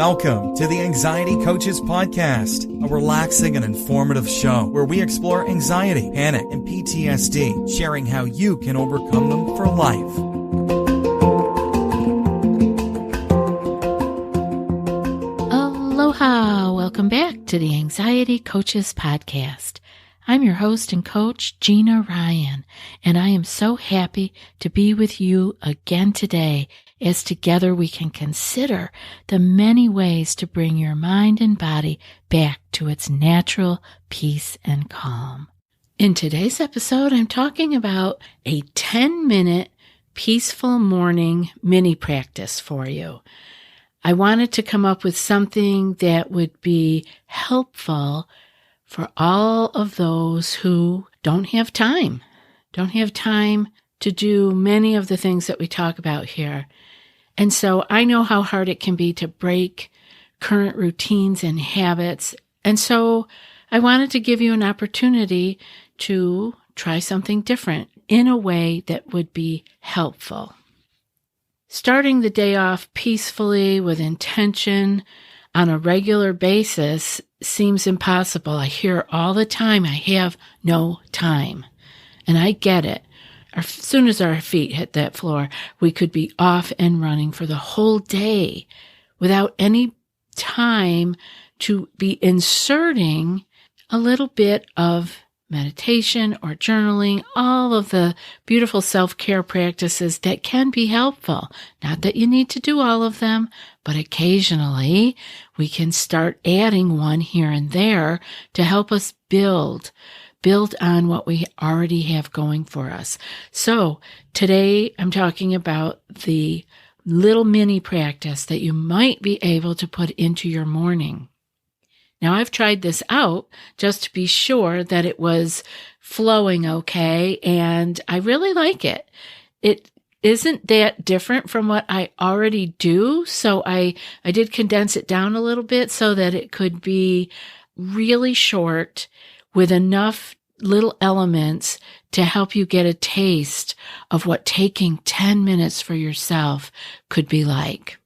Welcome to the Anxiety Coaches Podcast, a relaxing and informative show where we explore anxiety, panic, and PTSD, sharing how you can overcome them for life. Aloha! Welcome back to the Anxiety Coaches Podcast. I'm your host and coach, Gina Ryan, and I am so happy to be with you again today as together we can consider the many ways to bring your mind and body back to its natural peace and calm. In today's episode, I'm talking about a 10-minute peaceful morning mini practice for you. I wanted to come up with something that would be helpful for all of those who don't have time to do many of the things that we talk about here. And so I know how hard it can be to break current routines and habits. And so I wanted to give you an opportunity to try something different in a way that would be helpful. Starting the day off peacefully with intention on a regular basis seems impossible. I hear all the time, I have no time. And I get it. As soon as our feet hit that floor, we could be off and running for the whole day without any time to be inserting a little bit of meditation or journaling, all of the beautiful self-care practices that can be helpful. Not that you need to do all of them, but occasionally we can start adding one here and there to help us build on what we already have going for us. So today I'm talking about the little mini practice that you might be able to put into your morning. Now, I've tried this out just to be sure that it was flowing okay, and I really like it. It isn't that different from what I already do, so I did condense it down a little bit so that it could be really short with enough little elements to help you get a taste of what taking 10 minutes for yourself could be like.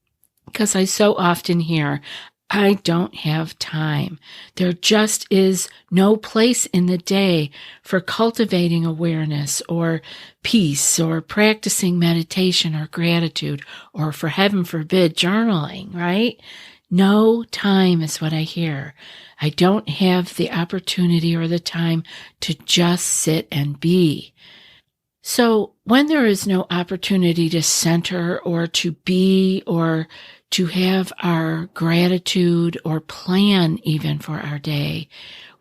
Because I so often hear, I don't have time. There just is no place in the day for cultivating awareness or peace or practicing meditation or gratitude or, for heaven forbid, journaling, right? No time is what I hear. I don't have the opportunity or the time to just sit and be. So when there is no opportunity to center or to be or to have our gratitude or plan even for our day,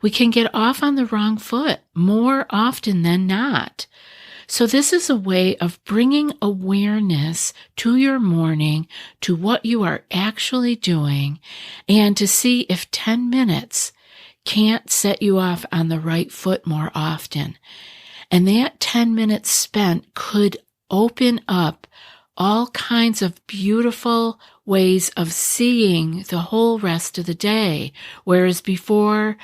we can get off on the wrong foot more often than not. So this is a way of bringing awareness to your morning, to what you are actually doing, and to see if 10 minutes can't set you off on the right foot more often. And that 10 minutes spent could open up all kinds of beautiful ways of seeing the whole rest of the day. Whereas before,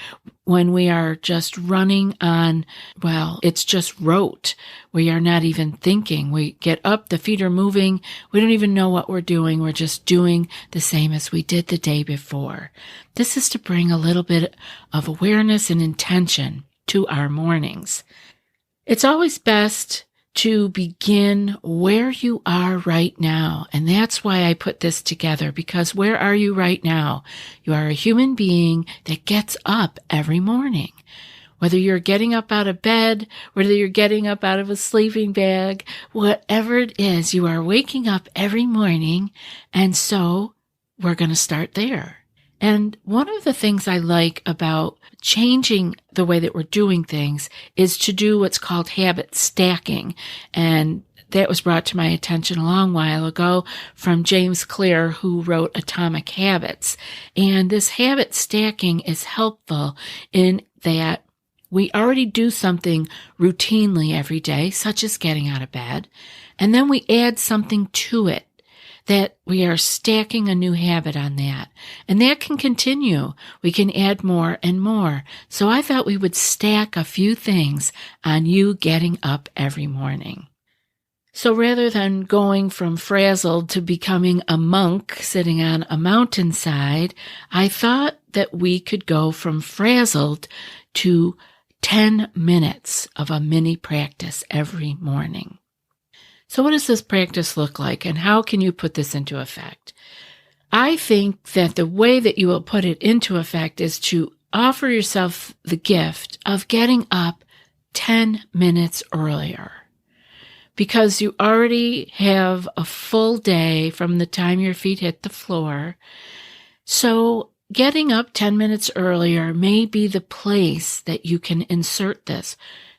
when we are just running on, well, it's just rote. We are not even thinking. We get up, the feet are moving. We don't even know what we're doing. We're just doing the same as we did the day before. This is to bring a little bit of awareness and intention to our mornings. It's always best to begin where you are right now. And that's why I put this together, because where are you right now? You are a human being that gets up every morning. Whether you're getting up out of bed, whether you're getting up out of a sleeping bag, whatever it is, you are waking up every morning. And so we're going to start there. And one of the things I like about changing the way that we're doing things is to do what's called habit stacking. And that was brought to my attention a long while ago from James Clear, who wrote Atomic Habits. And this habit stacking is helpful in that we already do something routinely every day, such as getting out of bed, and then we add something to it, that we are stacking a new habit on that. And that can continue. We can add more and more. So I thought we would stack a few things on you getting up every morning. So rather than going from frazzled to becoming a monk sitting on a mountainside, I thought that we could go from frazzled to 10 minutes of a mini practice every morning. So what does this practice look like, and how can you put this into effect? I think that the way that you will put it into effect is to offer yourself the gift of getting up 10 minutes earlier. Because you already have a full day from the time your feet hit the floor. So getting up 10 minutes earlier may be the place that you can insert this.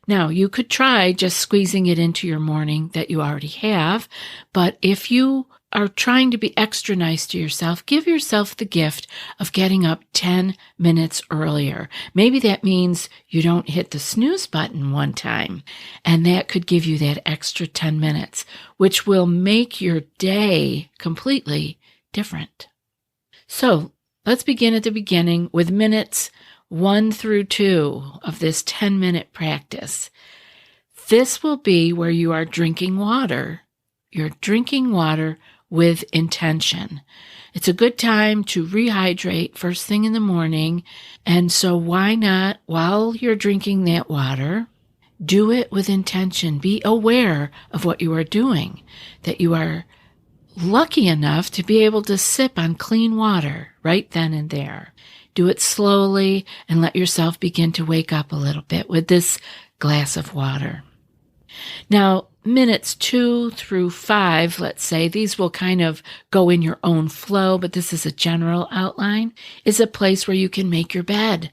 Now, you could try just squeezing it into your morning that you already have, but if you are trying to be extra nice to yourself, give yourself the gift of getting up 10 minutes earlier. Maybe that means you don't hit the snooze button one time, and that could give you that extra 10 minutes, which will make your day completely different. So let's begin at the beginning with minutes 1 through 2 of this 10-minute practice. This will be where you are drinking water. You're drinking water with intention. It's a good time to rehydrate first thing in the morning, and so why not, while you're drinking that water, do it with intention. Be aware of what you are doing, that you are lucky enough to be able to sip on clean water right then and there. Do it slowly and let yourself begin to wake up a little bit with this glass of water. Now, minutes 2 through 5, let's say, these will kind of go in your own flow, but this is a general outline, is a place where you can make your bed.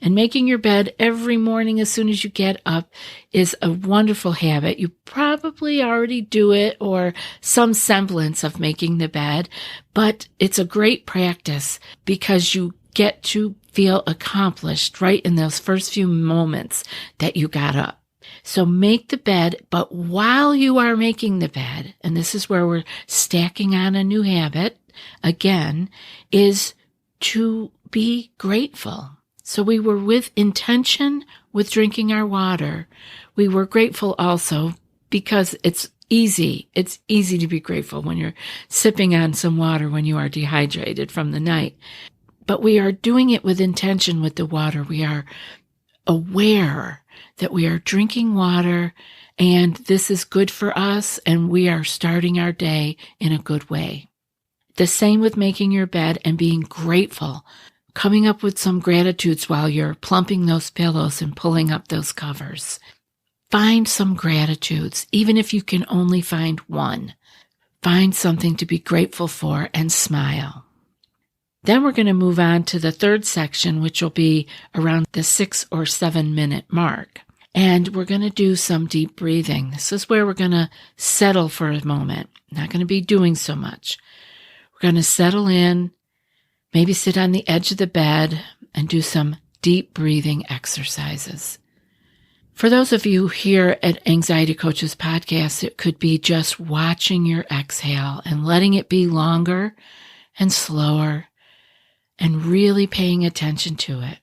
And making your bed every morning as soon as you get up is a wonderful habit. You probably already do it or some semblance of making the bed, but it's a great practice because you get to feel accomplished right in those first few moments that you got up. So make the bed, but while you are making the bed, and this is where we're stacking on a new habit, again, is to be grateful. So we were with intention with drinking our water. We were grateful also because it's easy. It's easy to be grateful when you're sipping on some water when you are dehydrated from the night. But we are doing it with intention with the water. We are aware that we are drinking water and this is good for us and we are starting our day in a good way. The same with making your bed and being grateful, coming up with some gratitudes while you're plumping those pillows and pulling up those covers. Find some gratitudes, even if you can only find one. Find something to be grateful for and smile. Then we're going to move on to the third section, which will be around the 6 or 7 minute mark. And we're going to do some deep breathing. This is where we're going to settle for a moment. Not going to be doing so much. We're going to settle in, maybe sit on the edge of the bed and do some deep breathing exercises. For those of you here at Anxiety Coaches Podcast, it could be just watching your exhale and letting it be longer and slower and really paying attention to it.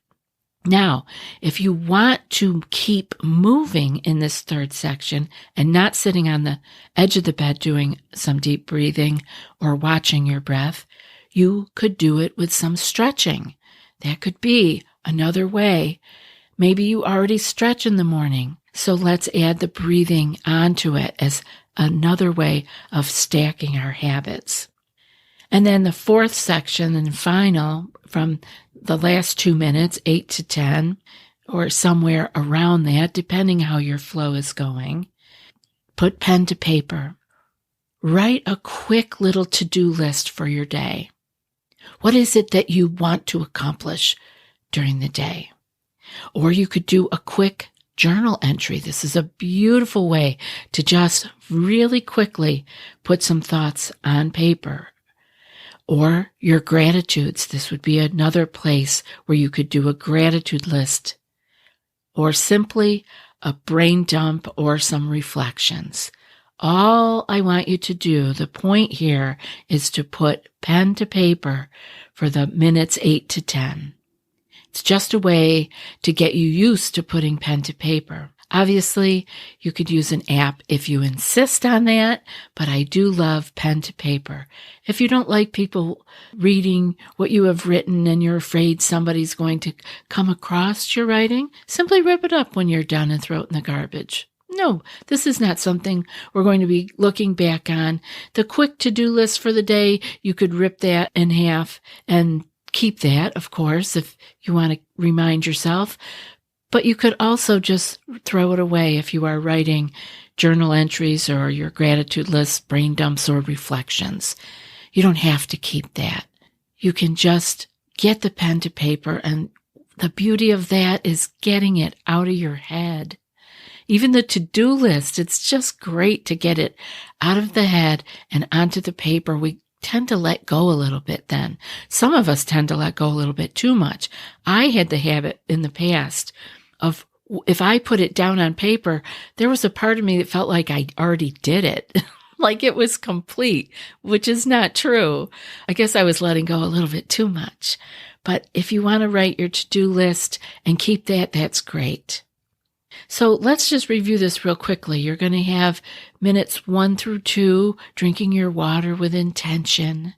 Now, if you want to keep moving in this third section and not sitting on the edge of the bed doing some deep breathing or watching your breath, you could do it with some stretching. That could be another way. Maybe you already stretch in the morning, so let's add the breathing onto it as another way of stacking our habits. And then the fourth section and final, from the last 2 minutes, 8 to 10, or somewhere around that, depending how your flow is going, put pen to paper. Write a quick little to-do list for your day. What is it that you want to accomplish during the day? Or you could do a quick journal entry. This is a beautiful way to just really quickly put some thoughts on paper. Or your gratitudes. This would be another place where you could do a gratitude list. Or simply a brain dump or some reflections. All I want you to do, the point here, is to put pen to paper for the minutes 8 to 10. It's just a way to get you used to putting pen to paper. Obviously, you could use an app if you insist on that, but I do love pen to paper. If you don't like people reading what you have written and you're afraid somebody's going to come across your writing, simply rip it up when you're done and throw it in the garbage. No, this is not something we're going to be looking back on. The quick to-do list for the day, you could rip that in half and keep that, of course, if you want to remind yourself. But you could also just throw it away if you are writing journal entries or your gratitude list, brain dumps, or reflections. You don't have to keep that. You can just get the pen to paper, and the beauty of that is getting it out of your head. Even the to-do list, it's just great to get it out of the head and onto the paper. We tend to let go a little bit then. Some of us tend to let go a little bit too much. I had the habit in the past of, if I put it down on paper, there was a part of me that felt like I already did it, like it was complete, which is not true. I guess I was letting go a little bit too much. But if you want to write your to-do list and keep that, that's great. So let's just review this real quickly. You're going to have minutes 1 through 2, drinking your water with intention,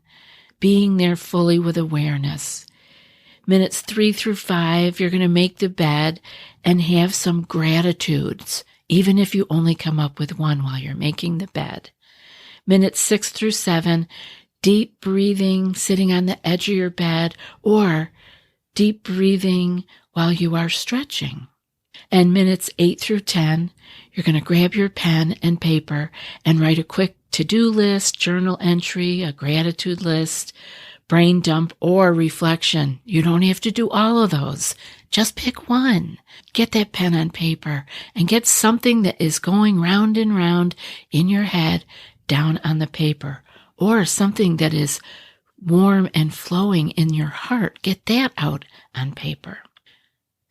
being there fully with awareness. Minutes 3 through 5, you're going to make the bed and have some gratitudes, even if you only come up with one while you're making the bed. Minutes 6 through 7, deep breathing, sitting on the edge of your bed, or deep breathing while you are stretching. And minutes 8 through 10, you're going to grab your pen and paper and write a quick to-do list, journal entry, a gratitude list, brain dump, or reflection. You don't have to do all of those. Just pick one. Get that pen on paper and get something that is going round and round in your head down on the paper, or something that is warm and flowing in your heart. Get that out on paper.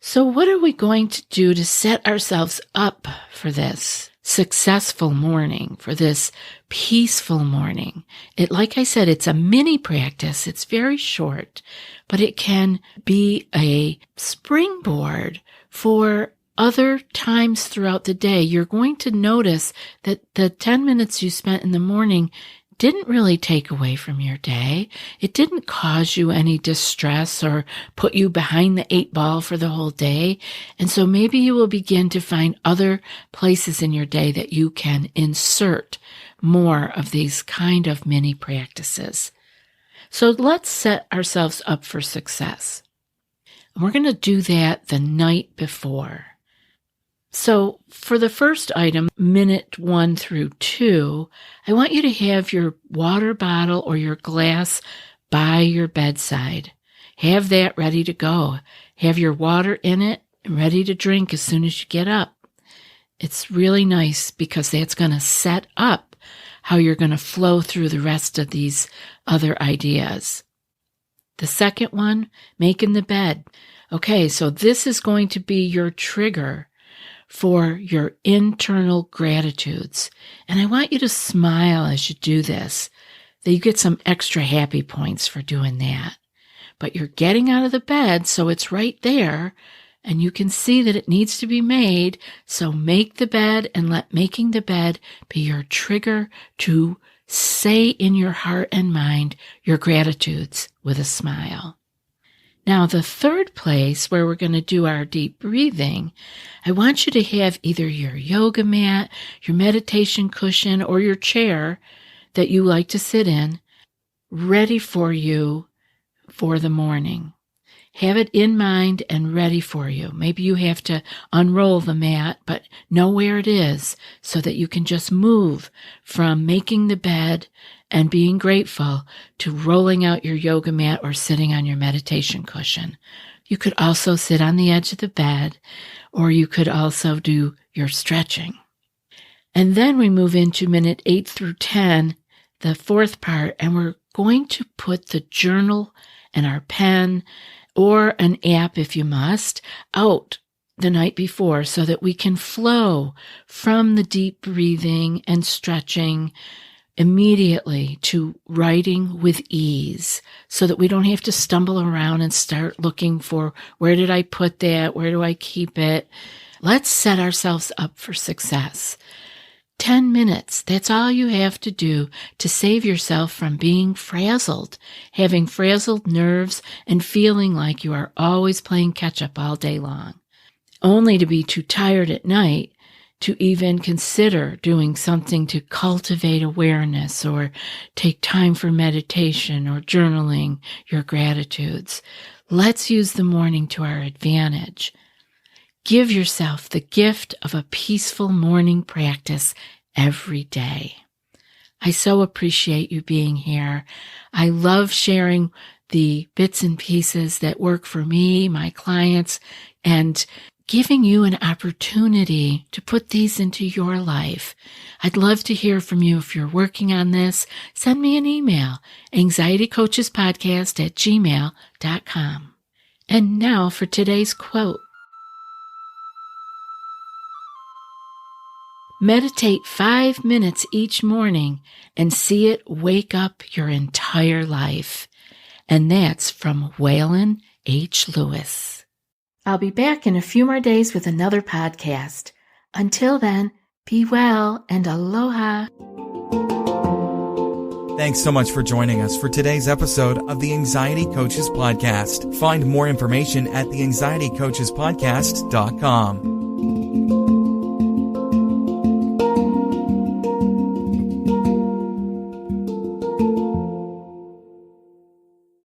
So what are we going to do to set ourselves up for this successful morning, for this peaceful morning? Like I said, it's a mini practice. It's very short, but it can be a springboard for other times throughout the day. You're going to notice that the 10 minutes you spent in the morning didn't really take away from your day. It didn't cause you any distress or put you behind the 8 ball for the whole day. And so maybe you will begin to find other places in your day that you can insert more of these kind of mini practices. So let's set ourselves up for success. And we're going to do that the night before. So for the first item, minute 1 through 2, I want you to have your water bottle or your glass by your bedside. Have that ready to go. Have your water in it and ready to drink as soon as you get up. It's really nice because that's going to set up how you're going to flow through the rest of these other ideas. The second one, making the bed. Okay, so this is going to be your trigger for your internal gratitudes. And I want you to smile as you do this, that you get some extra happy points for doing that. But you're getting out of the bed, so it's right there, and you can see that it needs to be made. So make the bed and let making the bed be your trigger to say in your heart and mind your gratitudes with a smile. Now, the third place where we're going to do our deep breathing, I want you to have either your yoga mat, your meditation cushion, or your chair that you like to sit in ready for you for the morning. Have it in mind and ready for you. Maybe you have to unroll the mat, but know where it is so that you can just move from making the bed and being grateful to rolling out your yoga mat or sitting on your meditation cushion. You could also sit on the edge of the bed, or you could also do your stretching. And then we move into minute 8 through 10, the fourth part, and we're going to put the journal and our pen or an app, if you must, out the night before so that we can flow from the deep breathing and stretching immediately to writing with ease so that we don't have to stumble around and start looking for where did I put that, where do I keep it. Let's set ourselves up for success. 10 minutes, that's all you have to do to save yourself from being frazzled, having frazzled nerves and feeling like you are always playing catch-up all day long, only to be too tired at night to even consider doing something to cultivate awareness or take time for meditation or journaling your gratitudes. Let's use the morning to our advantage. Give yourself the gift of a peaceful morning practice every day. I so appreciate you being here. I love sharing the bits and pieces that work for me, my clients, and giving you an opportunity to put these into your life. I'd love to hear from you if you're working on this. Send me an email, anxietycoachespodcast@gmail.com. And now for today's quote. Meditate 5 minutes each morning and see it wake up your entire life. And that's from Waylon H. Lewis. I'll be back in a few more days with another podcast. Until then, be well and aloha. Thanks so much for joining us for today's episode of the Anxiety Coaches Podcast. Find more information at theanxietycoachespodcast.com.